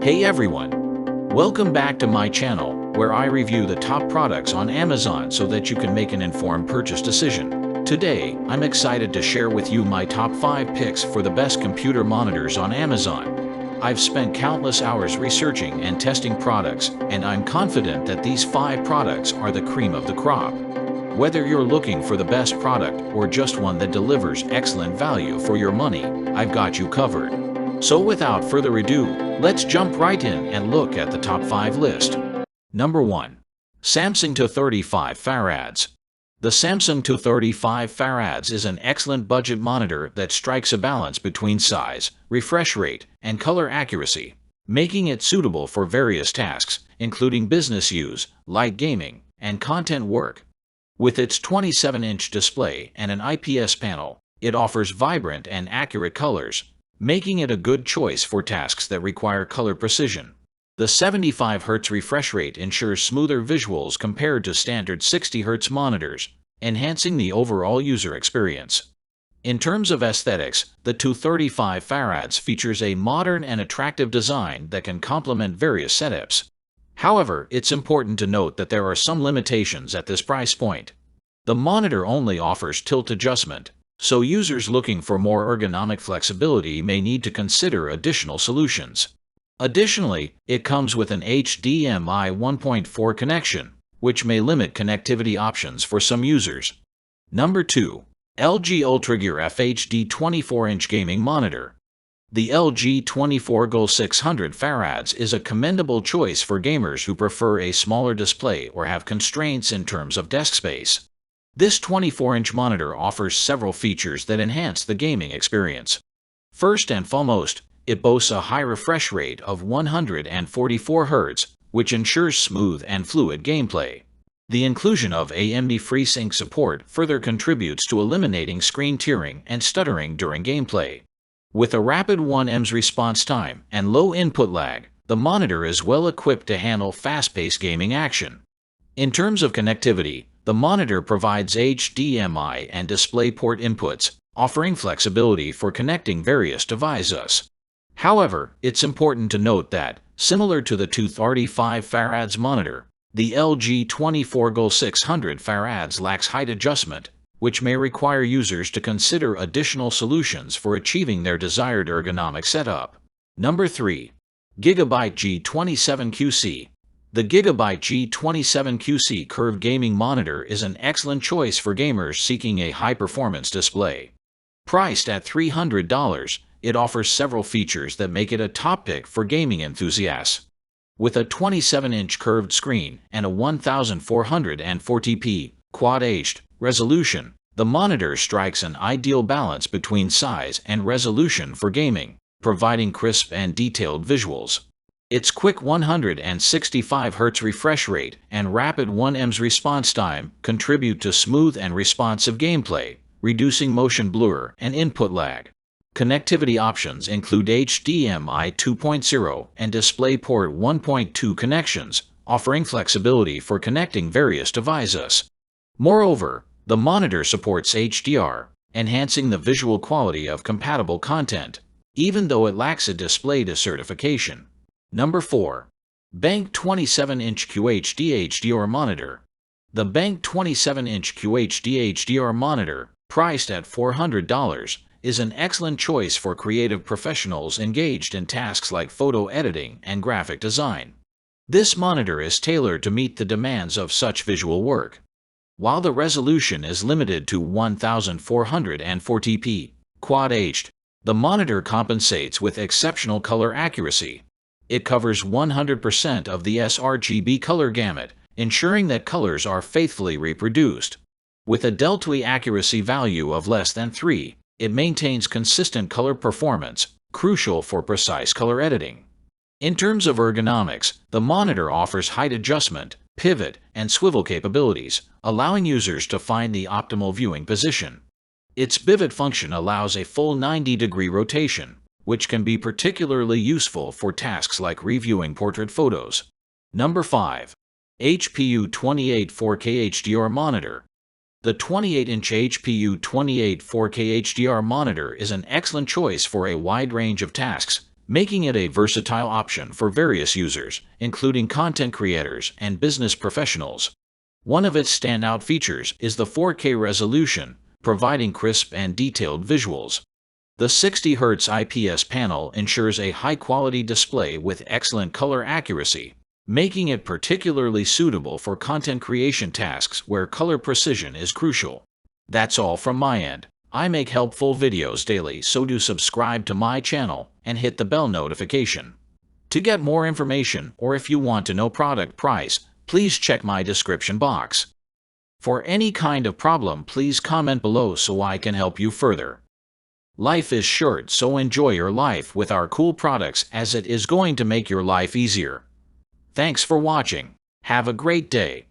Hey everyone! Welcome back to my channel, where I review the top products on Amazon so that you can make an informed purchase decision. Today, I'm excited to share with you my top 5 picks for the best computer monitors on Amazon. I've spent countless hours researching and testing products, and I'm confident that these 5 products are the cream of the crop. Whether you're looking for the best product or just one that delivers excellent value for your money, I've got you covered. So without further ado, let's jump right in and look at the top 5 list. Number 1. Samsung 235 Farads. The Samsung 235 Farads is an excellent budget monitor that strikes a balance between size, refresh rate, and color accuracy, making it suitable for various tasks, including business use, light gaming, and content work. With its 27-inch display and an IPS panel, it offers vibrant and accurate colors, making it a good choice for tasks that require color precision. The 75 Hz refresh rate ensures smoother visuals compared to standard 60 Hz monitors, enhancing the overall user experience. In terms of aesthetics, the 235 Farads features a modern and attractive design that can complement various setups. However, it's important to note that there are some limitations at this price point. The monitor only offers tilt adjustment, so users looking for more ergonomic flexibility may need to consider additional solutions. Additionally, it comes with an HDMI 1.4 connection, which may limit connectivity options for some users. Number 2. LG UltraGear FHD 24-inch Gaming Monitor. The LG 24GO 600 Farads is a commendable choice for gamers who prefer a smaller display or have constraints in terms of desk space. This 24-inch monitor offers several features that enhance the gaming experience. First and foremost, it boasts a high refresh rate of 144 Hz, which ensures smooth and fluid gameplay. The inclusion of AMD FreeSync support further contributes to eliminating screen tearing and stuttering during gameplay. With a rapid 1ms response time and low input lag, the monitor is well equipped to handle fast-paced gaming action. In terms of connectivity, the monitor provides HDMI and DisplayPort inputs, offering flexibility for connecting various devices. However, it's important to note that, similar to the 235 Farads monitor, the LG 24GO 600 Farads lacks height adjustment, which may require users to consider additional solutions for achieving their desired ergonomic setup. Number 3. Gigabyte G27QC. The Gigabyte G27QC curved gaming monitor is an excellent choice for gamers seeking a high-performance display. Priced at $300, it offers several features that make it a top pick for gaming enthusiasts. With a 27-inch curved screen and a 1440p Quad-HD resolution, the monitor strikes an ideal balance between size and resolution for gaming, providing crisp and detailed visuals. Its quick 165 Hz refresh rate and rapid 1ms response time contribute to smooth and responsive gameplay, reducing motion blur and input lag. Connectivity options include HDMI 2.0 and DisplayPort 1.2 connections, offering flexibility for connecting various devices. Moreover, the monitor supports HDR, enhancing the visual quality of compatible content, even though it lacks a display certification. Number 4. Bank 27-inch QHD HDR Monitor. The Bank 27-inch QHD HDR monitor, priced at $400, is an excellent choice for creative professionals engaged in tasks like photo editing and graphic design. This monitor is tailored to meet the demands of such visual work. While the resolution is limited to 1440p Quad-HD, the monitor compensates with exceptional color accuracy. It covers 100% of the sRGB color gamut, ensuring that colors are faithfully reproduced. With a delta accuracy value of less than 3, it maintains consistent color performance, crucial for precise color editing. In terms of ergonomics, the monitor offers height adjustment, pivot, and swivel capabilities, allowing users to find the optimal viewing position. Its pivot function allows a full 90-degree rotation, which can be particularly useful for tasks like reviewing portrait photos. Number 5. HP U28 4K HDR Monitor. The 28-inch HP U28 4K HDR monitor is an excellent choice for a wide range of tasks, making it a versatile option for various users, including content creators and business professionals. One of its standout features is the 4K resolution, providing crisp and detailed visuals. The 60 Hz IPS panel ensures a high-quality display with excellent color accuracy, making it particularly suitable for content creation tasks where color precision is crucial. That's all from my end. I make helpful videos daily, so do subscribe to my channel and hit the bell notification. To get more information, or if you want to know product price, please check my description box. For any kind of problem, please comment below so I can help you further. Life is short, so enjoy your life with our cool products, as it is going to make your life easier. Thanks for watching. Have a great day.